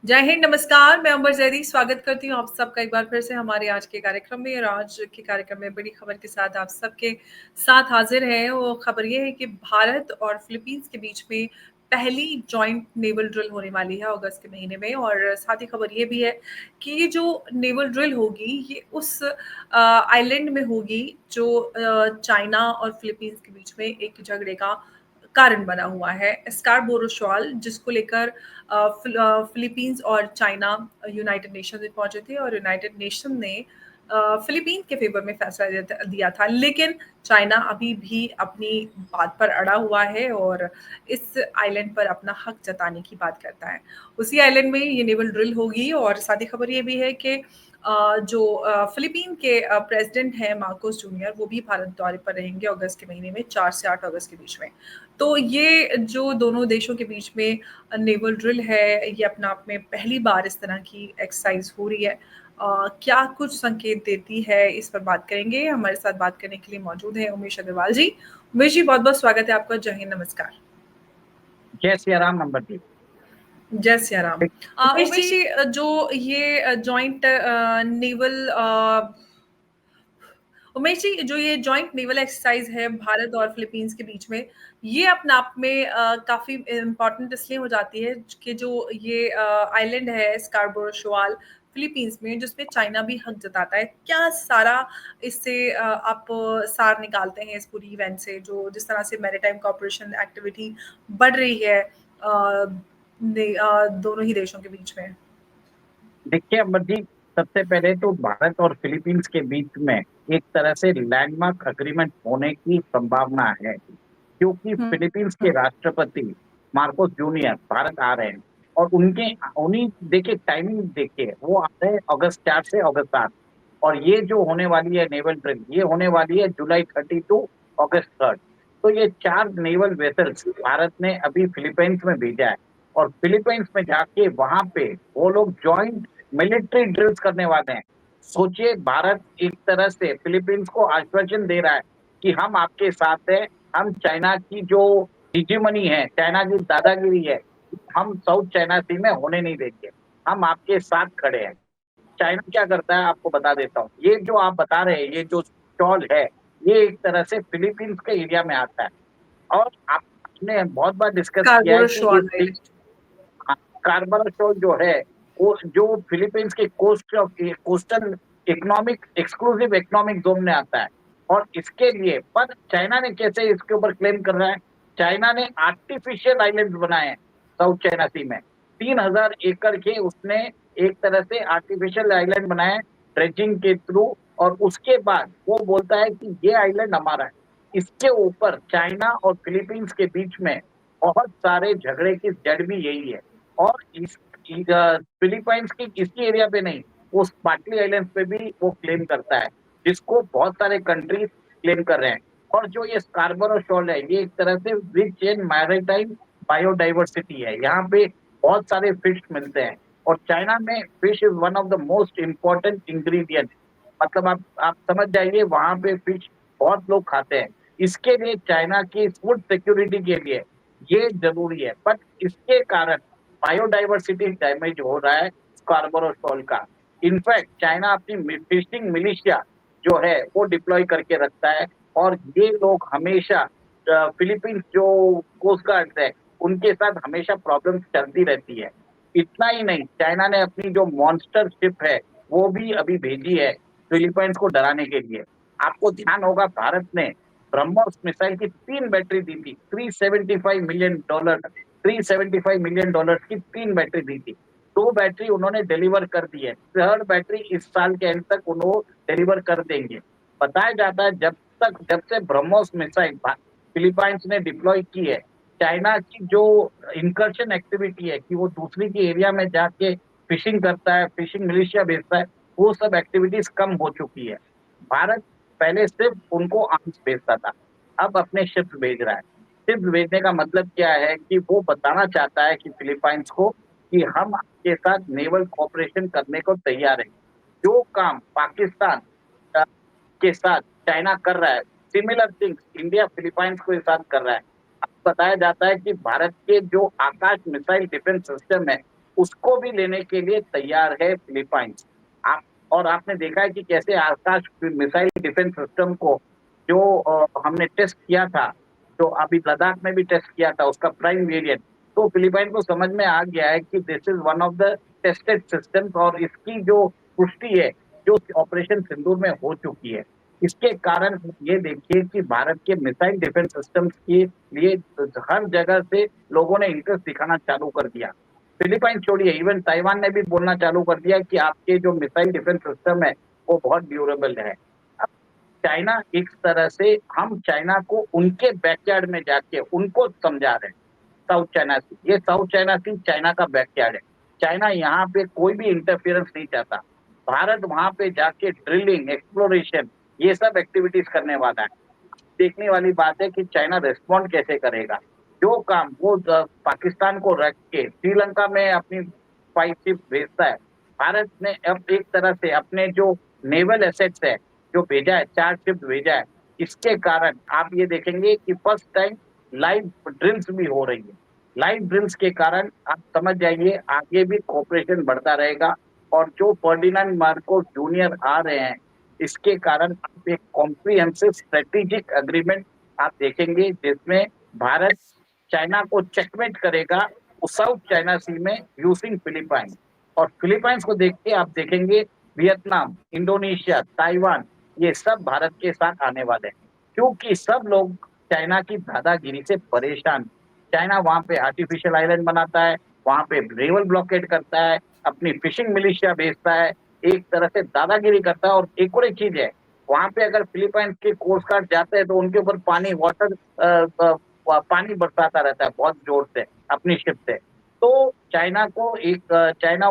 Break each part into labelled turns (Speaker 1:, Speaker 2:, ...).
Speaker 1: जय हिंद, नमस्कार। मैं अंबर जैदी स्वागत करती हूँ आप सबका एक बार फिर से हमारे आज के कार्यक्रम में। और आज के कार्यक्रम में बड़ी खबर के साथ आप सबके साथ हाजिर है। वो खबर ये है कि भारत और फिलीपींस के बीच में पहली जॉइंट नेवल ड्रिल होने वाली है अगस्त के महीने में। और साथ ही खबर ये भी है कि ये जो नेवल ड्रिल होगी ये उस आइलैंड में होगी जो चाइना और फिलीपींस के बीच में एक झगड़े का कारण बना हुआ है, स्कारबोरो शॉल, जिसको लेकर फिलीपींस और चाइना यूनाइटेड नेशन में पहुंचे थे। और यूनाइटेड नेशन ने फिलीपींस के फेवर में फैसला दिया था, लेकिन चाइना अभी भी अपनी बात पर अड़ा हुआ है और इस आइलैंड पर अपना हक जताने की बात करता है। उसी आइलैंड में ये नेवल ड्रिल होगी। और साथ ही खबर ये भी है कि जो फिलीपीन के प्रेसिडेंट हैं मार्कोस जूनियर, वो भी भारत दौरे पर रहेंगे अगस्त के महीने में, 4 से 8 अगस्त के बीच में। तो ये जो दोनों देशों के बीच में नेवल ड्रिल है, ये अपना आप में पहली बार इस तरह की एक्सरसाइज हो रही है। क्या कुछ संकेत देती है, इस पर बात करेंगे। हमारे साथ बात करने के लिए मौजूद है उमेश अग्रवाल जी। उमेश जी, बहुत बहुत स्वागत है आपका। जय हिंद, नमस्कार।
Speaker 2: जय सिया राम नंबर जी।
Speaker 1: जय सिया राम। उमेश जी, जो ये जॉइंट नेवल उमेश जी, जो ये जॉइंट नेवल एक्सरसाइज है भारत और फिलीपींस के बीच में, ये अपने आप में काफी इम्पोर्टेंट इसलिए हो जाती है कि जो ये आइलैंड है स्कारबोरो शोआल फिलीपींस में, जिसमें चाइना भी हक जताता है। क्या सारा इससे आप सार निकालते हैं इस पूरी इवेंट से, जो जिस तरह से मैरीटाइम कॉर्पोरेशन एक्टिविटी बढ़ रही है दोनों ही देशों के बीच में?
Speaker 2: देखिए अमर जी, सबसे पहले तो भारत और फिलीपींस के बीच में एक तरह से लैंडमार्क अग्रीमेंट होने की संभावना है, क्योंकि
Speaker 1: हम्म।
Speaker 2: फिलीपींस के राष्ट्रपति मार्कोस जूनियर भारत आ रहे हैं। और उनके उन्हीं देखिए टाइमिंग देखिए, वो आ रहे हैं अगस्त 4 से अगस्त 8। और ये जो होने वाली है नेवल ड्रिल, ये होने वाली है जुलाई 30 टू अगस्त 3। तो ये 4 नेवल वेसल्स भारत ने अभी फिलीपींस में भेजा है। और फिलीपींस में जाके वहां पे वो लोग ज्वाइंट मिलिट्री ड्रिल्स करने वाले हैं। सोचिए, भारत एक तरह से फिलीपींस को आश्वासन दे रहा है कि हम आपके साथ हैं। हम चाइना की जो हिजीमनी है, चाइना की दादागिरी है, हम साउथ चाइना सी में होने नहीं देंगे। हम आपके साथ खड़े हैं। चाइना क्या करता है आपको बता देता हूँ। ये जो आप बता रहे हैं, ये जो स्टॉल है, ये एक तरह से फिलीपींस के एरिया में आता है। और आपने बहुत बार डिस्कस किया है
Speaker 1: स्कारबोरो
Speaker 2: कि
Speaker 1: शोआल
Speaker 2: ये कार्बन शॉल जो है, वो जो फिलीपींस के coastal economic exclusive economic zone में आता है। और इसके लिए पर चाइना ने कैसे इसके ऊपर क्लेम कर रहा है? चाइना ने आर्टिफिशियल आइलैंड बनाए हैं साउथ चाइना सी में। 3000 एकड़ के उसने एक तरह से आर्टिफिशियल आइलैंड बनाए ड्रेजिंग के थ्रू। और उसके बाद वो बोलता है कि ये आइलैंड हमारा है। इसके ऊपर चाइना और फिलीपींस के बीच में बहुत सारे झगड़े की जड़ भी यही है। और फिलीपाइंस की इसी एरिया पे नहीं, वो स्पार्टली आइलैंड पे भी वो क्लेम करता है, जिसको बहुत सारे कंट्रीज क्लेम कर रहे हैं। और जो ये स्कारबरो शॉल है, ये एक तरह से रिच इन मैरीटाइम बायोडाइवर्सिटी है। यहाँ पे बहुत सारे फिश मिलते हैं। और चाइना में fish is one of the most important ingredient. मतलब आप समझ जाइए, वहां पे फिश बहुत लोग खाते हैं। इसके लिए चाइना की फूड सिक्योरिटी के लिए ये जरूरी है। बट इसके कारण बायोडाइवर्सिटी डैमेज हो रहा है स्कारबरो शॉल का। इनफैक्ट चाइना अपनी फिशिंग मिलिशिया जो है वो डिप्लॉय करके रखता है। और ये लोग हमेशा फिलीपींस जो कोस्ट गार्ड है, उनके साथ हमेशा प्रॉब्लम चलती रहती है। इतना ही नहीं, चाइना ने अपनी जो मॉन्स्टर शिप है वो भी अभी भेजी है फिलीपींस को डराने के लिए। आपको ध्यान होगा, भारत ने ब्रह्मोस मिसाइल की 3 बैटरी दी थी, $375 मिलियन की 3 बैटरी दी थी। 2 बैटरी उन्होंने डिलीवर कर दी है। 3rd बैटरी इस साल के एंड तक उन्होंने डिलीवर कर देंगे। बताया जाता है जब से ब्रह्मोस मिसाइल फिलीपाइंस ने डिप्लॉय की है, चाइना की जो इंकर्शन एक्टिविटी है कि वो दूसरी की एरिया में जाके फिशिंग करता है, फिशिंग मिलिशिया भेजता है, वो सब एक्टिविटीज कम हो चुकी है। भारत पहले सिर्फ उनको आर्म्स भेजता था, अब अपने शिप्स भेज रहा है। शिप्स भेजने का मतलब क्या है कि वो बताना चाहता है कि फिलीपाइंस को कि हम आपके साथ नेवल कोऑपरेशन करने को तैयार है। जो काम पाकिस्तान अ, के साथ चाइना कर रहा है, सिमिलर थिंग्स इंडिया फिलीपाइंस के साथ कर रहा है। अब बताया जाता है कि भारत के जो आकाश मिसाइल डिफेंस सिस्टम है, उसको भी लेने के लिए तैयार है फिलीपाइंस। आप और आपने देखा है कि कैसे आकाश मिसाइल डिफेंस सिस्टम को जो हमने टेस्ट किया था, जो अभी लद्दाख में भी टेस्ट किया था उसका प्राइम वेरिएंट, तो फिलीपाइन को समझ में आ गया है कि this is one of the tested systems और इसकी जो पुष्टि है जो ऑपरेशन सिंदूर में हो चुकी है। इसके कारण ये देखिए कि भारत के मिसाइल डिफेंस सिस्टम्स के लिए हर जगह से लोगों ने इंटरेस्ट दिखाना चालू कर दिया। फिलीपाइन छोड़िए, इवन ताइवान ने भी बोलना चालू कर दिया कि आपके जो मिसाइल डिफेंस सिस्टम है वो बहुत ड्यूरेबल है। अब चाइना एक तरह से हम चाइना को उनके बैकयार्ड में जाके उनको समझा रहे हैं। साउथ चाइना सी, ये साउथ चाइना सी चाइना का बैकयार्ड है। चाइना यहाँ पे कोई भी इंटरफियरेंस नहीं चाहता। भारत वहां पे जाके ड्रिलिंग, एक्सप्लोरेशन, ये सब एक्टिविटीज करने वाला है। देखने वाली बात है कि चाइना रिस्पॉन्ड कैसे करेगा। जो काम वो पाकिस्तान को रख के श्रीलंका में अपनी स्पाई शिप भेजता है, भारत ने अब एक तरह से अपने जो नेवल एसेट्स है जो भेजा है, 4 शिप भेजा है, इसके कारण आप ये देखेंगे कि फर्स्ट टाइम लाइव ड्रिल्स भी हो रही है। लाइव ड्रिल्स के कारण आप समझ जाइए आगे भी कोऑपरेशन बढ़ता रहेगा। और जो फर्डिनांड मार्कोस जूनियर आ रहे हैं, इसके कारण आप एक कॉम्प्रिहेंसिव स्ट्रेटेजिक एग्रीमेंट आप देखेंगे जिसमें भारत चाइना को चेकमेट करेगा उस साउथ चाइना सी में यूजिंग फिलीपाइन। और फिलीपाइंस को देख के आप देखेंगे वियतनाम, इंडोनेशिया, ताइवान, ये सब भारत के साथ आने वाले हैं, क्योंकि सब लोग चाइना की दादागिरी से परेशान। चाइना वहां पे आर्टिफिशियल आइलैंड बनाता है, वहां पे नेवल ब्लॉकेट करता है, अपनी फिशिंग मिलिशिया भेजता है, एक तरह से दादागिरी करता है। और एक और एक चीज है, वहां पे अगर फिलीपाइंस के कोस्ट गार्ड जाते हैं तो उनके ऊपर पानी बरसाता रहता है बहुत जोर से अपनी शिप से। तो चाइना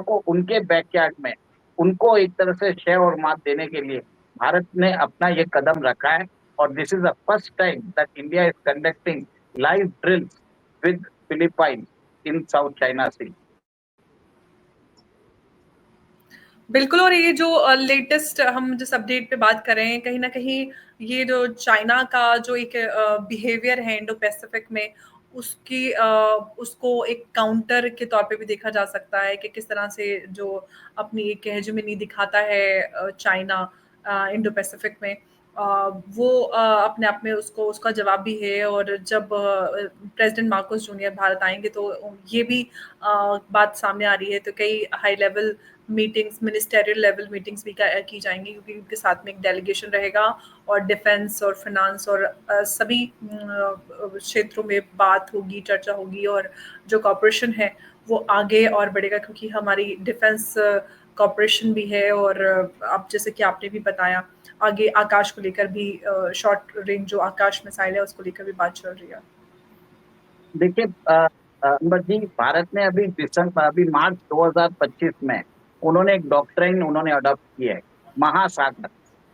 Speaker 2: को उनके बैकयार्ड में उनको एक तरह से शय और मात देने के लिए भारत ने अपना ये कदम रखा है। और this is the first time that India is conducting live drills with Philippine in South China Sea.
Speaker 1: बिल्कुल। और ये जो लेटेस्ट हम जिस अपडेट पे बात कर रहे हैं, कहीं न कहीं ये जो चाइना का जो एक बिहेवियर है इंडो पैसिफिक में, उसको एक काउंटर के तौर पे भी देखा जा सकता है कि किस तरह से जो अपनी एक हेजेमनी दिखाता है चाइना इंडो पैसिफिक में। वो अपने आप में उसको उसका जवाब भी है। और जब प्रेज़िडेंट मार्कोस जूनियर भारत आएँगे तो ये भी बात सामने आ रही है। तो कई high level meetings, ministerial level meetings भी की जाएंगी, क्योंकि उनके साथ में एक डेलीगेशन रहेगा और डिफेंस और फाइनेंस और सभी क्षेत्रों में बात होगी, चर्चा होगी। और जो कॉपरेशन है वो आगे और बढ़ेगा, क्योंकि हमारी डिफेंस कॉपरेशन भी है। और अब जैसे कि आपने भी बताया, आगे आकाश को लेकर भी शॉर्ट रेंज जो आकाश मिसाइल है उसको लेकर भी बात चल रही है।
Speaker 2: देखिए अंबर जी, भारत ने अभी मार्च 2025 में उन्होंने एक डॉक्ट्रिन उन्होंने अडॉप्ट की है, महासागर।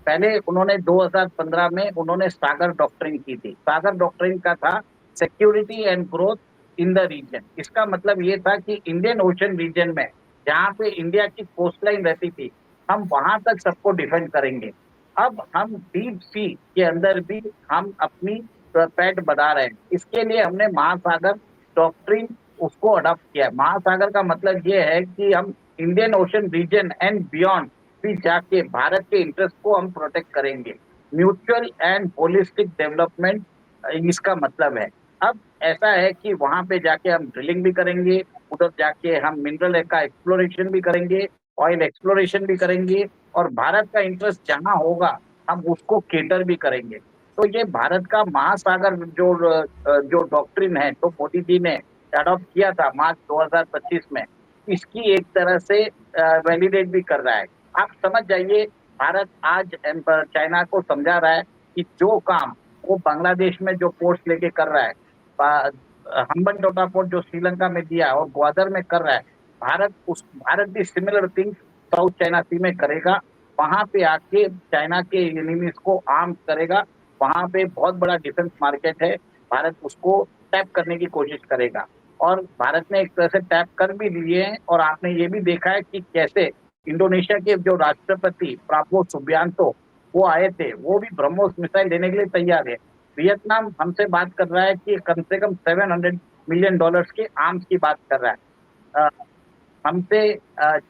Speaker 2: पहले उन्होंने 2015 में उन्होंने सागर डॉक्ट्रिन की थी। सागर डॉक्ट्रिन का था security and growth in the region. इसका मतलब ये था कि इंडियन ओशन रीजन में जहाँ पे इंडिया की कोस्ट लाइन रहती थी, हम वहां तक सबको डिफेंड करेंगे। अब हम डीप सी के अंदर भी हम अपनी पैठ बढ़ा रहे हैं। इसके लिए हमने महासागर डॉक्ट्रिन उसको अडॉप्ट किया है। महासागर का मतलब ये है कि हम Indian ocean region and beyond भी जाके भारत के इंटरेस्ट को हम प्रोटेक्ट करेंगे। म्यूचुअल एंड होलिस्टिक डेवलपमेंट इसका मतलब है। अब ऐसा है कि वहां पे जाके हम ड्रिलिंग भी करेंगे, उधर जाके हम मिनरल का एक्सप्लोरेशन भी करेंगे, ऑयल एक्सप्लोरेशन भी करेंगे, और भारत का इंटरेस्ट जहां होगा हम उसको केटर भी करेंगे। तो ये भारत का महासागर जो डॉक्ट्रिन है तो मोदी जी ने अडॉप्ट किया था मार्च 2025 में, इसकी एक तरह से वैलिडेट भी कर रहा है। आप समझ जाइए, भारत आज चाइना को समझा रहा है कि जो काम वो बांग्लादेश में जो पोर्ट्स लेके कर रहा है, हम्बनटोटा पोर्ट जो श्रीलंका में दिया और ग्वादर में कर रहा है, भारत भी सिमिलर थिंग साउथ चाइना सी में करेगा। वहां पे आके चाइना के एनिमीज को आर्म करेगा। वहां पे बहुत बड़ा डिफेंस मार्केट है, भारत उसको टैप करने की कोशिश करेगा। और भारत ने एक तरह से टैप कर भी लिए हैं। और आपने ये भी देखा है कि कैसे इंडोनेशिया के जो राष्ट्रपति प्राबो सुबियांतो वो आए थे, वो भी ब्रह्मोस मिसाइल देने के लिए तैयार है। वियतनाम हमसे बात कर रहा है कि कम से कम $700 मिलियन के आर्म्स की बात कर रहा है। हमसे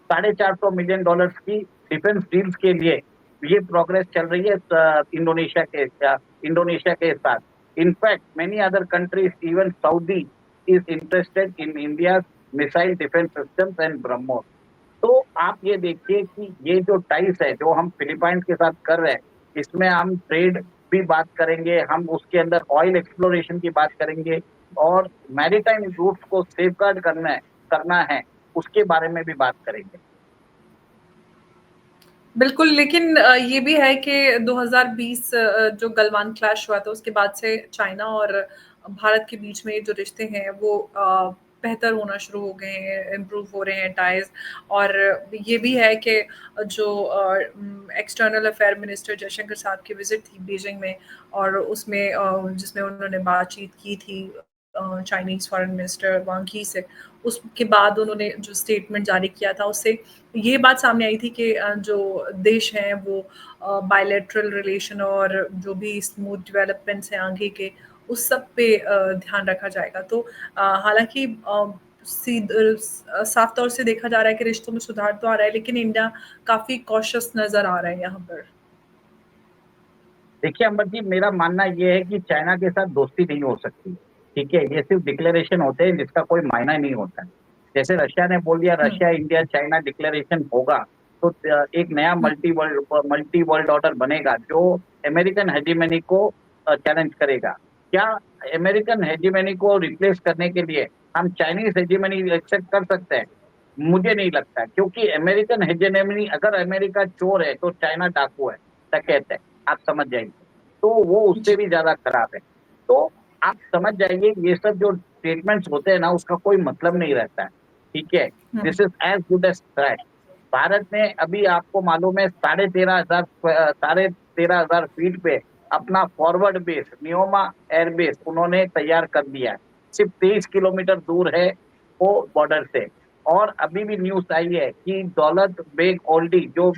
Speaker 2: $450 मिलियन की डिफेंस डील्स के लिए ये प्रोग्रेस चल रही है इंडोनेशिया के साथ। In fact many other countries even Saudi is interested in India missile defence systems and BrahMos. तो आप ये देखिए कि ये जो टाइस है जो हम फिलीपाइंस के साथ कर रहे हैं, इसमें हम ट्रेड भी बात करेंगे, हम उसके अंदर ऑयल एक्सप्लोरेशन की बात करेंगे और मैरीटाइम रूट्स को सेफगार्ड करना है, उसके बारे में भी बात करेंगे।
Speaker 1: बिल्कुल, लेकिन ये भी है कि 2020 जो गलवान क्लैश हुआ था, उसके बाद से चाइना और भारत के बीच में जो रिश्ते हैं, वो बेहतर होना शुरू हो गए हैं, इम्प्रूव हो रहे हैं टाइज़। और ये भी है कि जो एक्सटर्नल अफेयर मिनिस्टर जयशंकर साहब की विज़िट थी बीजिंग में, और उसमें जिसमें उन्होंने बातचीत की थी चाइनीज़ फॉरेन मिनिस्टर वांग यी से, उसके बाद उन्होंने जो स्टेटमेंट जारी किया था, उससे ये बात सामने आई थी कि जो देश हैं वो बायलैटरल रिलेशन और जो भी स्मूथ डेवलपमेंट्स हैं आगे के, उस सब पे ध्यान रखा जाएगा। तो हालाँकि साफ तौर से देखा जा रहा है कि रिश्तों में सुधार तो आ रहा है, लेकिन इंडिया काफ़ी कॉशियस नज़र आ रहा है यहाँ पर।
Speaker 2: देखिए अमर जी, मेरा मानना ये है कि चाइना के साथ दोस्ती नहीं हो सकती, ठीक है? ये सिर्फ डिक्लेरेशन होते हैं जिसका कोई मायना नहीं होता है। जैसे रशिया ने बोल दिया
Speaker 1: हुँ,
Speaker 2: रशिया इंडिया चाइना डिक्लेरेशन होगा, तो एक नया
Speaker 1: हुँ,
Speaker 2: मल्टी वर्ल्ड ऑर्डर बनेगा जो अमेरिकन हेजीमनी को चैलेंज करेगा। क्या अमेरिकन हेजीमनी को रिप्लेस करने के लिए हम चाइनीज हेजीमनी एक्सेप्ट कर सकते हैं? मुझे नहीं लगता, क्योंकि अमेरिकन हेजेमनी, अगर अमेरिका चोर है तो चाइना डाकू है, डकैत है, आप समझ जाइए। तो वो उससे
Speaker 1: जी।
Speaker 2: भी ज्यादा खराब है। तो आप समझ जाइए ये सब जो स्टेटमेंट्स होते हैं ना, उसका कोई मतलब नहीं रहता है, ठीक है?
Speaker 1: हुँ,
Speaker 2: this is as good as threat. Bharat ने अभी आपको मालूम है 13,500 फीट पे अपना फॉरवर्ड बेस न्योमा एयरबेस उन्होंने तैयार कर दिया है। सिर्फ 23 किलोमीटर दूर है वो बॉर्डर से। और अभी भी न्यूज आई है कि दौलत बेग ओल्डी जो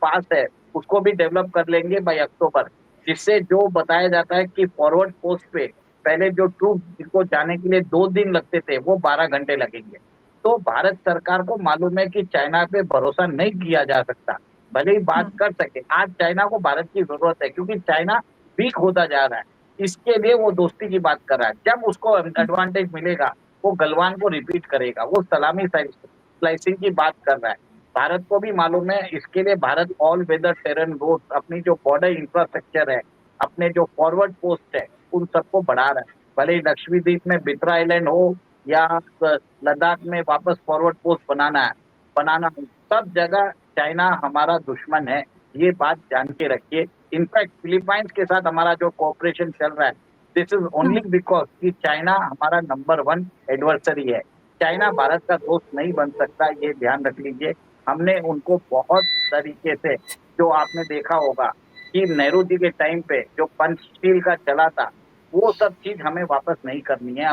Speaker 2: पास है उसको भी डेवलप कर लेंगे बाय अक्टूबर, जिससे जो बताया जाता है कि फॉरवर्ड पोस्ट पे पहले जो ट्रूप को जाने के लिए 2 दिन लगते थे वो 12 घंटे लगेंगे। तो भारत सरकार को मालूम है कि चाइना पे भरोसा नहीं किया जा सकता, भले ही बात
Speaker 1: हुँ,
Speaker 2: कर सके। आज चाइना को भारत की जरूरत है, क्योंकि चाइना वीक होता जा रहा है। इसके लिए वो दोस्ती की बात कर रहा है। जब उसको
Speaker 1: हुँ,
Speaker 2: एडवांटेज मिलेगा वो गलवान को रिपीट करेगा, वो सलामी स्लाइसिंग की बात कर रहा है। भारत को भी मालूम है, इसके लिए Bharat all weather terrain road, अपनी जो बॉर्डर इंफ्रास्ट्रक्चर है, अपने जो फॉरवर्ड पोस्ट है, उन सबको बढ़ा रहा है। भले ही लक्षद्वीप में बित्रा आइलैंड हो या लद्दाख में वापस फॉरवर्ड पोस्ट बनाना हो, सब जगह चाइना हमारा दुश्मन है, ये बात जान के रखिए। इनफैक्ट फिलीपाइंस के साथ हमारा जो कोऑपरेशन चल रहा है, this is
Speaker 1: hmm,
Speaker 2: only because कि चाइना हमारा नंबर 1 एडवर्सरी है। चाइना भारत का दोस्त नहीं बन सकता, ये ध्यान रख लीजिए। हमने उनको बहुत तरीके से, जो आपने देखा होगा कि नेहरू जी के टाइम पे जो पंचशील का चला था, वो सब चीज हमें वापस नहीं करनी है।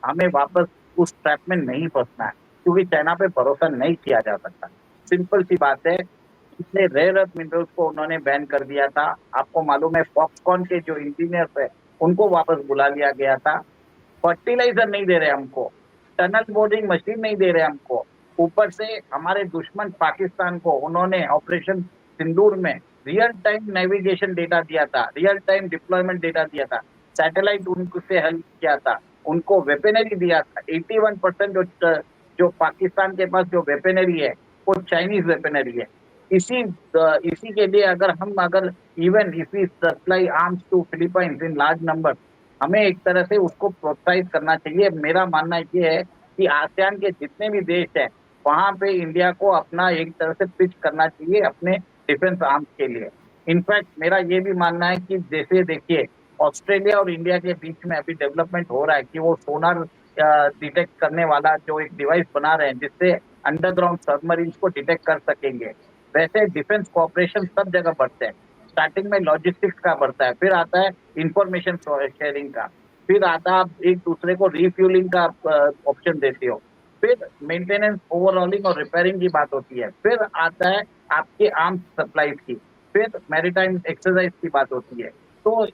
Speaker 2: हमें वापस उस ट्रैप में नहीं फंसना है, क्योंकि चाइना पे भरोसा नहीं किया जा सकता। सिंपल सी बात है। इसने रेयर अर्थ मिनरल्स को उन्होंने बैन कर दिया था। आपको मालूम है फॉक्सकॉन के जो इंजीनियर्स है उनको वापस बुला लिया गया था। फर्टिलाइजर नहीं दे रहे हमको, टनल बोरिंग मशीन नहीं दे रहे हमको। ऊपर से हमारे दुश्मन पाकिस्तान को उन्होंने ऑपरेशन सिंदूर में रियल टाइम नेविगेशन डेटा दिया था, रियल टाइम डिप्लॉयमेंट डेटा दिया था, सैटेलाइट उनसे हेल्प किया था, उनको वेपनरी दिया था। 81% जो पाकिस्तान के पास जो वेपनरी है वो चाइनीज वेपनरी है। इसी के लिए अगर even if we supply arms to Philippines in large number, हमें एक तरह से उसको प्रोत्साहित करना चाहिए। मेरा मानना ये है कि आसियान के जितने भी देश हैं वहां पे इंडिया को अपना एक तरह से पिच करना चाहिए अपने डिफेंस आर्म्स के लिए। इनफैक्ट मेरा ये भी मानना है कि जैसे देखिए ऑस्ट्रेलिया और इंडिया के बीच में अभी डेवलपमेंट हो रहा है कि वो सोनार डिटेक्ट करने वाला जो एक डिवाइस बना रहे हैं, जिससे अंडरग्राउंड सबमरीन को डिटेक्ट कर सकेंगे। वैसे डिफेंस कॉपरेशन सब जगह बढ़ते हैं। स्टार्टिंग में लॉजिस्टिक्स का बढ़ता है, फिर आता है इंफॉर्मेशन शेयरिंग का, फिर आता है आप एक दूसरे को रिफ्यूलिंग का ऑप्शन देते हो, फिर मेंटेनेंस ओवरऑलिंग और रिपेयरिंग की बात होती है, फिर आता है आपके आर्म्स सप्लाईज की, फिर मैरीटाइम एक्सरसाइज की बात होती है। तो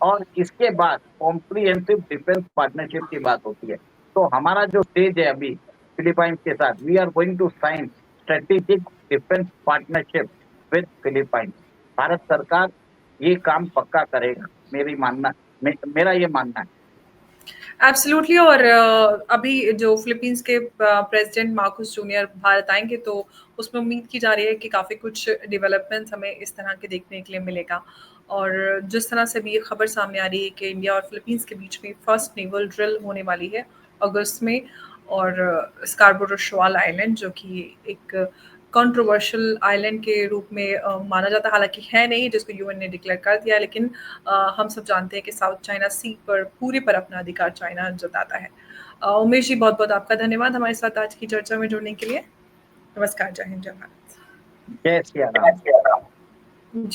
Speaker 2: और इसके बाद कॉम्प्रिहेंसिव डिफेंस पार्टनरशिप की बात होती है। तो हमारा जो स्टेज है अभी, फिलीपाइंस के साथ we are going to sign strategic defence partnership with Philippines. Bharat सरकार ये काम पक्का करेगा, मेरा ये मानना है।
Speaker 1: एब्सोल्युटली। और अभी जो फिलीपींस के प्रेसिडेंट मार्कोस जूनियर भारत आएँगे तो उसमें उम्मीद की जा रही है कि काफ़ी कुछ डेवलपमेंट्स हमें इस तरह के देखने के लिए मिलेगा। और जिस तरह से भी ये खबर सामने आ रही है कि इंडिया और फिलीपींस के बीच में फर्स्ट नेवल ड्रिल होने वाली है अगस्त में, और स्कार्बोरो शोल आइलैंड जो कि एक कंट्रोवर्शियल आइलैंड के रूप में माना जाता है, हालाँकि है नहीं, जिसको यूएन ने डिक्लेयर कर दिया है, लेकिन हम सब जानते हैं कि साउथ चाइना सी पर पूरे पर अपना अधिकार चाइना जताता है। उमेश जी, बहुत-बहुत आपका धन्यवाद हमारे साथ आज की चर्चा में जुड़ने के लिए। नमस्कार, जय हिंद, जय भारत।
Speaker 2: जय सिया राम।
Speaker 1: जय सिया राम।